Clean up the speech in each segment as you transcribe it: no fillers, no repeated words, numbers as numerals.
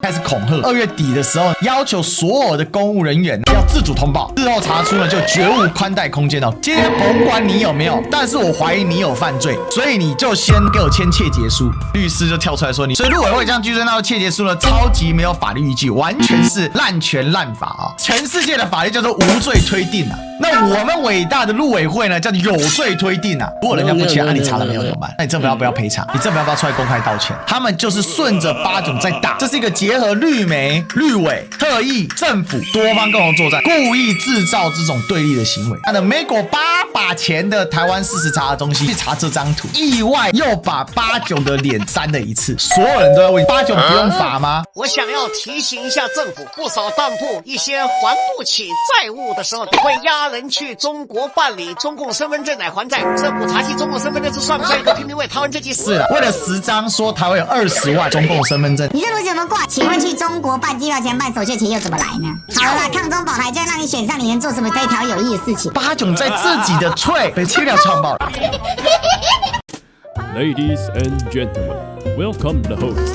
开始恐吓，2月底的时候要求所有的公务人员要自主通报，日后查出呢就绝无宽待空间哦。今天甭管你有没有，但是我怀疑你有犯罪，所以你就先给我签切结书。律师就跳出来说你，所以陆委会将居正道切结书呢超级没有法律依据，完全是滥权滥法啊！全世界的法律叫做无罪推定啊，那我们伟大的陆委会呢叫做有罪推定啊。如果人家不签，你查了没有怎么办？那你政府要不要赔偿？你政府要不要出来公开道歉？他们就是顺着八种在打，这是一个结合绿媒、绿委、特意、政府多方共同作战，故意制造这种对立的行为。美国8把钱的台湾事实查核中心去查这张图，意外又把八炯的脸删了一次，所有人都在问八炯不用罚吗？我想要提醒一下政府，不少当铺一些还不起债务的时候，会押人去中国办理中共身份证来还债。政府查起中共身份证，这算不算一个拼命为台湾这件事？是啊，为了10张说台湾有20万中共身份证，你这路怎么挂？请问去中国办机票钱、办手续钱又怎么来呢？好了啦，抗中保台，这样让你选上，你能做什么对台湾有益的事情？八炯在自己的脆被切掉创爆了。Ladies and gentlemen, welcome the host.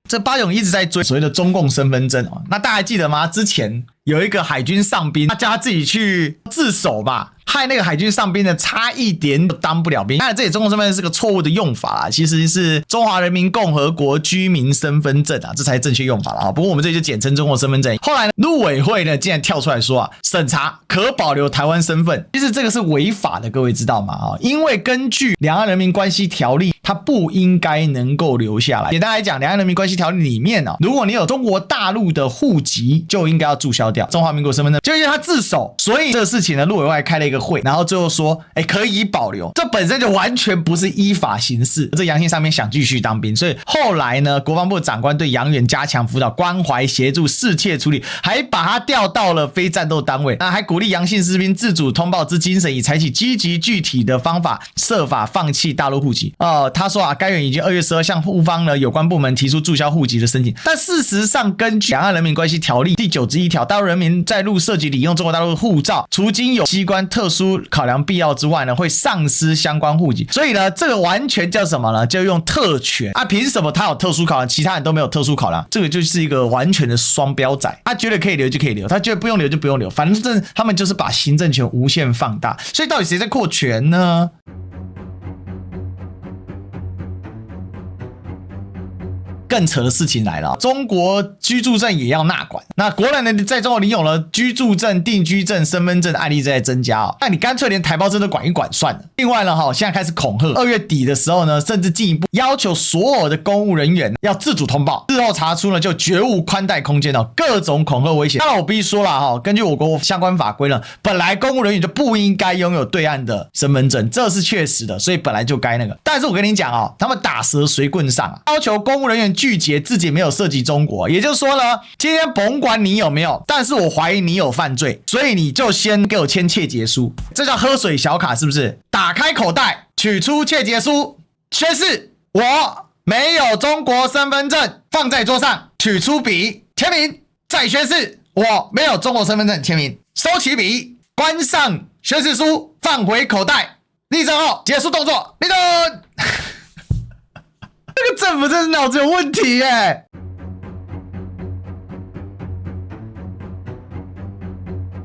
这八炯一直在追所谓的中共身份证哦，那大家还记得吗？之前有一个海军上兵，他叫他自己去自首吧，害那个海军上兵呢差一点都当不了兵。当然，这里中共身份证是个错误的用法啦，其实是中华人民共和国居民身份证啊，这才是正确用法啦。不过我们这里就简称中国身份证。后来呢，陆委会呢竟然跳出来说啊，审查可保留台湾身份，其实这个是违法的，各位知道吗？因为根据《两岸人民关系条例》，它不应该能够留下来。简单来讲，《两岸人民关系条例》里面啊，如果你有中国大陆的户籍，就应该要注销掉中华民国身份证。就因为他自首，所以这个事情呢，陆委会还开了一个会，然后最后说，可以保留。这本身就完全不是依法行事。这杨姓上面想继续当兵，所以后来呢，国防部长官对杨元加强辅导、关怀、协助、适切处理，还把他调到了非战斗单位，那还鼓励杨姓士兵自主通报之精神，以采取积极具体的方法，设法放弃大陆户籍。他说啊，该员已经2月12向户方呢有关部门提出注销户籍的申请，但事实上，根据《两岸人民关系条例》第91条，大陆人民在陆涉及领用中国大陆的护照，除经有机关特殊考量必要之外呢，会丧失相关户籍。所以呢，这个完全叫什么呢？就用特权啊！凭什么他有特殊考量，其他人都没有特殊考量？这个就是一个完全的双标仔。他觉得可以留就可以留，他觉得不用留就不用留，反正他们就是把行政权无限放大。所以到底谁在扩权呢？更扯的事情来了，中国居住证也要纳管。那国人呢，在中国领有了居住证、定居证、身份证案例在增加哦。那你干脆连台胞证都管一管算了。另外呢，现在开始恐吓，2月底的时候呢，甚至进一步要求所有的公务人员要自主通报，日后查出呢就绝无宽待空间哦，各种恐吓威胁。当然我必须说了根据我国相关法规呢，本来公务人员就不应该拥有对岸的身份证，这是确实的，所以本来就该那个。但是我跟你讲他们打蛇随棍上要求公务人员拒绝自己没有涉及中国，也就是说呢，今天甭管你有没有，但是我怀疑你有犯罪，所以你就先给我签切结书，这叫喝水小卡是不是？打开口袋，取出切结书，宣誓我没有中国身份证，放在桌上，取出笔签名，再宣誓我没有中国身份证，签名，收起笔，关上宣誓书，放回口袋，立正后结束动作，立正。这个政府真是脑子有问题耶！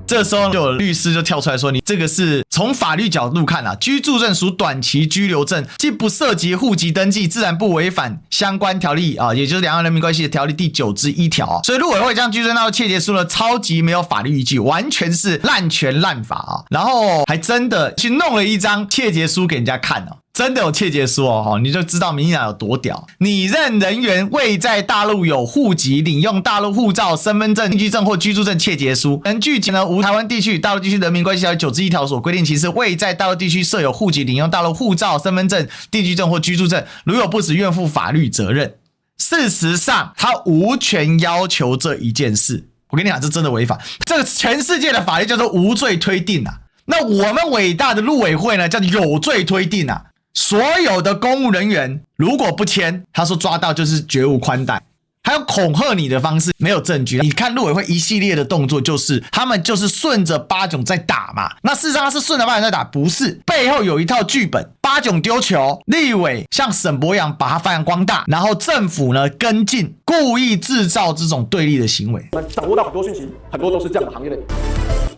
这时候就有律师就跳出来说，你这个是从法律角度看居住证属短期居留证，既不涉及户籍登记，自然不违反相关条例也就是《两岸人民关系条例》第9之1条所以陆委会将居住证道切结书呢，超级没有法律依据，完全是滥权滥法然后还真的去弄了一张切结书给人家看真的有切结书你就知道民进党有多屌。拟任人员未在大陆有户籍、领用大陆护照、身份证、定居证或居住证切结书，能具体无台湾地区与大陆地区人民关系条例9之1条所规定其事，未在大陆地区设有户籍、领用大陆护照、身份证、定居证或居住证，如有不实，愿负法律责任。事实上，他无权要求这一件事。我跟你讲，这真的违法。这个全世界的法律叫做无罪推定那我们伟大的陆委会呢，叫做有罪推定所有的公务人员如果不签，他说抓到就是绝无宽待。还有恐吓你的方式，没有证据。你看陆委会一系列的动作，就是他们就是顺着八炯在打嘛。那事实上他是顺着八炯在打，不是，背后有一套剧本。八炯丢球，立委像沈伯洋把它发扬光大，然后政府呢跟进，故意制造这种对立的行为。我们掌握到很多讯息，很多都是这样的行业内。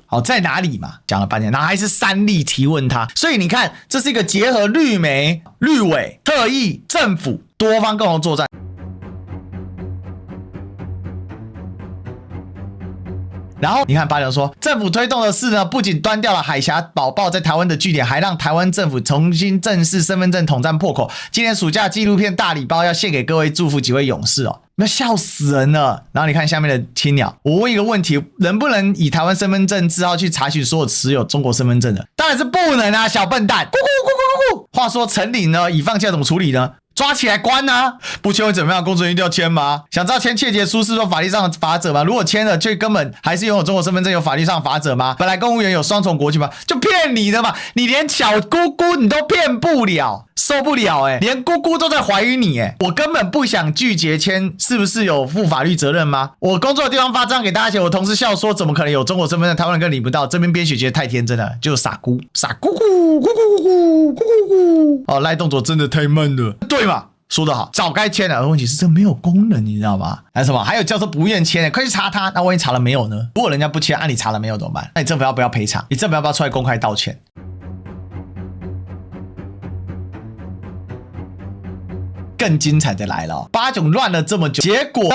好，在哪里嘛？讲了半天，然后还是3例提问他，所以你看，这是一个结合绿媒、绿委、特意、政府多方共同作战。然后你看八炯说，政府推动的是呢，不仅端掉了海峡宝宝在台湾的据点，还让台湾政府重新正视身份证统战破口。今年暑假纪录片大礼包要献给各位，祝福几位勇士哦。那笑死人了。然后你看下面的青鸟，我问一个问题，能不能以台湾身份证字号去查询所有持有中国身份证的？当然是不能啊，小笨蛋！咕咕咕咕咕咕。话说陈领呢，已放假怎么处理呢？抓起来关啊！不签会怎么样？公职人一定要签吗？想知道签切结书是说法律上的法则吗？如果签了，却根本还是拥有中国身份证，有法律上的法则吗？本来公务员有双重国籍吗？就骗你的嘛！你连小姑姑你都骗不了，受不了连姑姑都在怀疑你我根本不想拒绝签，是不是有负法律责任吗？我工作的地方发这样给大家写，我同事笑说怎么可能有中国身份证？台湾人更领不到，这边编写觉得太天真了，就傻姑傻姑姑咕咕咕咕咕咕咕哦，赖动作真的太慢了，对嘛？说得好，早该签了。问题是这没有功能，你知道吗？还有什么？还有叫做不愿签快去查他。那万一查了没有呢？如果人家不签，你查了没有怎么办？那你政府要不要赔偿？你政府要不要出来公开道歉？更精彩的来了八炯乱了这么久，结果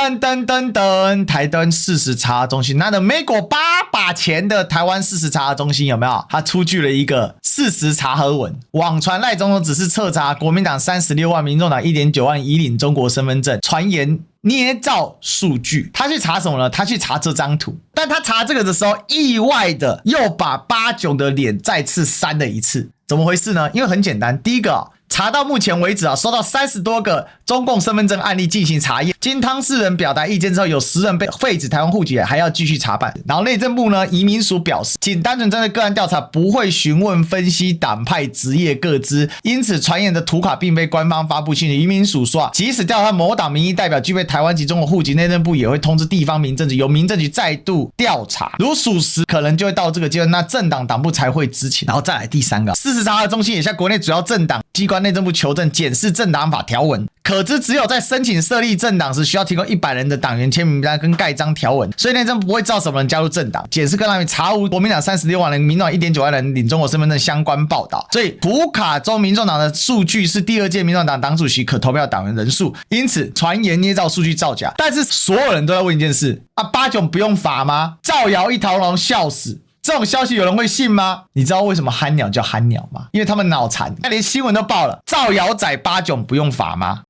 台湾事实查核中心拿了美国8把钱的台湾事实查核中心有没有？他出具了一个事实查核文，网传赖总统只是彻查国民党36万，民众党1.9万移领中国身份证，传言捏造数据。他去查什么呢？他去查这张图，但他查这个的时候，意外的又把八炯的脸再次删了一次。怎么回事呢？因为很简单，第一个查到目前为止收到30多个中共身份证案例进行查验，经当事人表达意见之后，有10人被废止台湾户籍，还要继续查办。然后内政部呢，移民署表示，仅单纯针对个案调查，不会询问分析党派职业各资，因此传言的图卡并非官方发布信息。移民署说即使调查某党民意代表具备台湾及中国户籍，内政部也会通知地方民政局，由民政局再度调查，如属实，可能就会到这个阶段，那政党党部才会知情。然后再来第3个，事实查核中心也向国内主要政党机关内政部求证检视政党法条文，可知只有在申请设立政党时，需要提供100人的党员签名单跟盖章条文，所以内政部不会照什么人加入政党。检视各单位查无国民党36万人、民众党1.9万人领中国身份证相关报道，所以图卡中民众党的数据是第2届民众党党主席可投票党员人数，因此传言捏造数据造假。但是所有人都在问一件事八炯不用罚吗？造谣一条龙，笑死。这种消息有人会信吗？你知道为什么憨鸟叫憨鸟吗？因为他们脑残，那连新闻都报了，造谣仔八炯不用罚吗？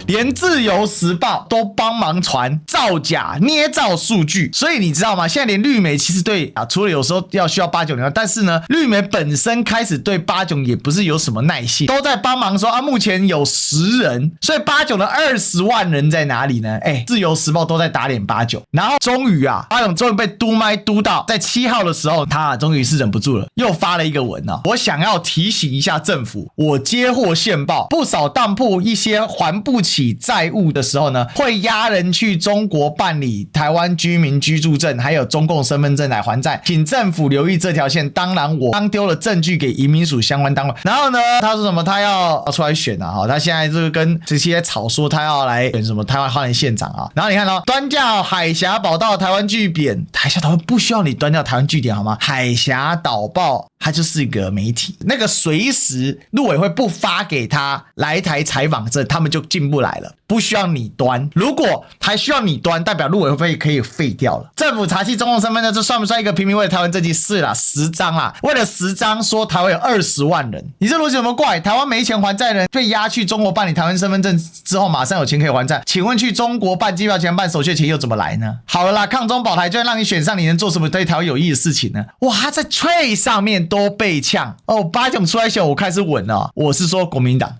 连自由时报都帮忙传造假捏造数据，所以你知道吗？现在连绿媒其实对除了有时候需要八炯，但是呢，绿媒本身开始对八炯也不是有什么耐性，都在帮忙说目前有10人，所以八炯的20万人在哪里呢？自由时报都在打脸八炯，然后终于八炯终于被嘟麦嘟到，在7号的时候，他终于是忍不住了，又发了一个文我想要提醒一下政府，我接获线报，不少当铺一些还不起债务的时候呢，会押人去中国办理台湾居民居住证还有中共身份证来还债，请政府留意这条线。当然我刚丢了证据给移民署相关单位。然后呢，他说什么他要出来选他现在就跟这些吵说他要来选什么台湾花莲县长然后你看端掉海峡宝岛台湾据点，海峡岛报不需要你端掉台湾据点好吗？海峡岛报它就是一个媒体，那个随时陆委会不发给他来台采访证，他们就进不来了，不需要你端。如果还需要你端，代表陆委会可以废掉了。政府查缉中共身份证，这算不算一个平民为了台湾政绩？是啦，10张啦，为了10张说台湾有20万人，你这逻辑有没有怪？台湾没钱还债的人被押去中国办理台湾身份证之后，马上有钱可以还债，请问去中国办机票钱、办手续钱又怎么来呢？好了啦，抗中保台就让你选上，你能做什么对台湾有益的事情呢？哇，他在 Trade 上面都被呛八炯出来选，我开始稳了，我是说国民党。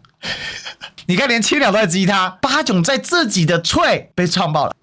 你看连青鸟都在质疑他，八炯在自己的Trade被创爆了。